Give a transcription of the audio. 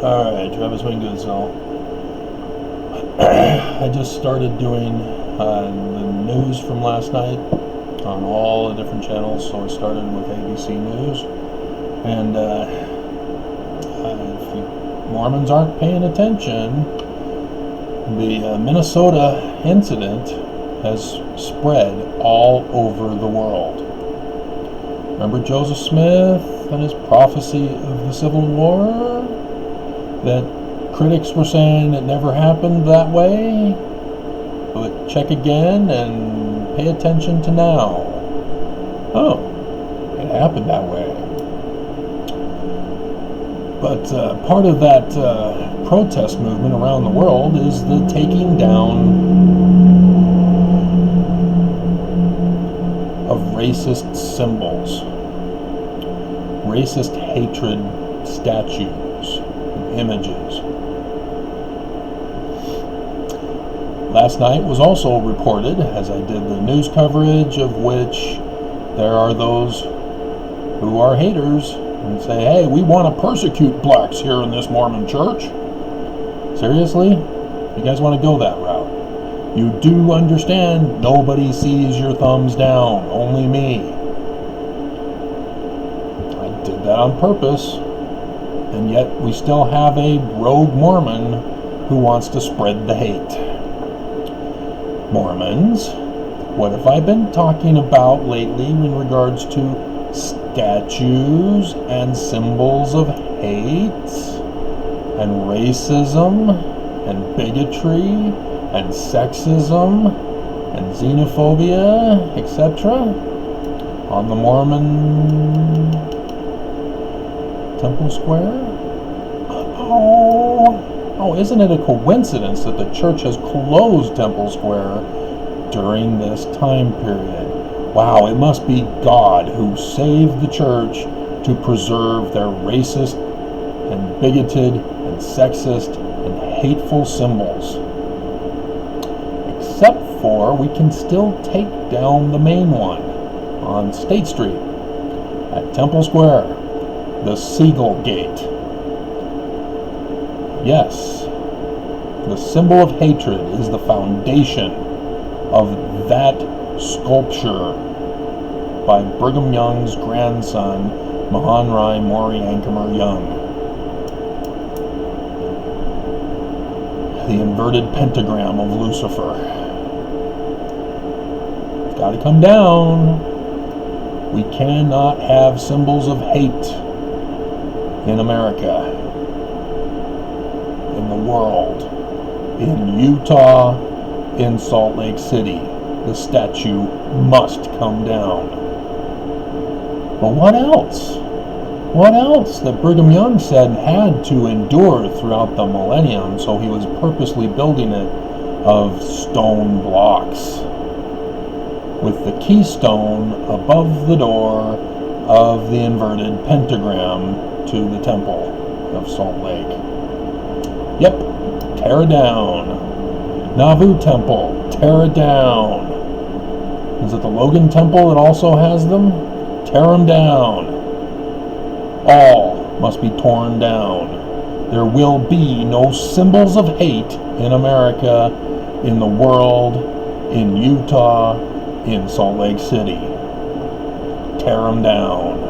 Alright, Travis Wingood, so I just started doing the news from last night on all the different channels. So I started with ABC News, and if you Mormons aren't paying attention, the Minnesota incident has spread all over the world. Remember Joseph Smith and his prophecy of the Civil War? That critics were saying it never happened that way? But check again and pay attention to now. Oh, it happened that way. But part of that protest movement around the world is the taking down of racist symbols, racist hatred statues, images. Last night was also reported, as I did the news coverage, of which there are those who are haters and say, hey, we want to persecute blacks here in this Mormon church. Seriously? You guys want to go that route? You do understand nobody sees your thumbs down, only me. I did that on purpose, and yet we still have a rogue Mormon who wants to spread the hate. Mormons, what have I been talking about lately in regards to statues and symbols of hate and racism and bigotry and sexism and xenophobia, etc. on the Mormon Temple Square? Oh, isn't it a coincidence that the church has closed Temple Square during this time period? Wow, it must be God who saved the church to preserve their racist and bigoted and sexist and hateful symbols. Except for we can still take down the main one on State Street at Temple Square, the Seagull Gate. Yes, the symbol of hatred is the foundation of that sculpture by Brigham Young's grandson, Mahanrai Maury Ankamer Young. The inverted pentagram of Lucifer. It's got to come down. We cannot have symbols of hate in America, in the world, in Utah, in Salt Lake City. The statue must come down. But what else? What else that Brigham Young said had to endure throughout the millennium, so he was purposely building it of stone blocks, with the keystone above the door of the inverted pentagram to the temple of Salt Lake. Yep, tear it down. Nauvoo Temple, tear it down. Is it the Logan Temple that also has them? Tear them down. All must be torn down. There will be no symbols of hate in America, in the world, in Utah, in Salt Lake City. Tear them down.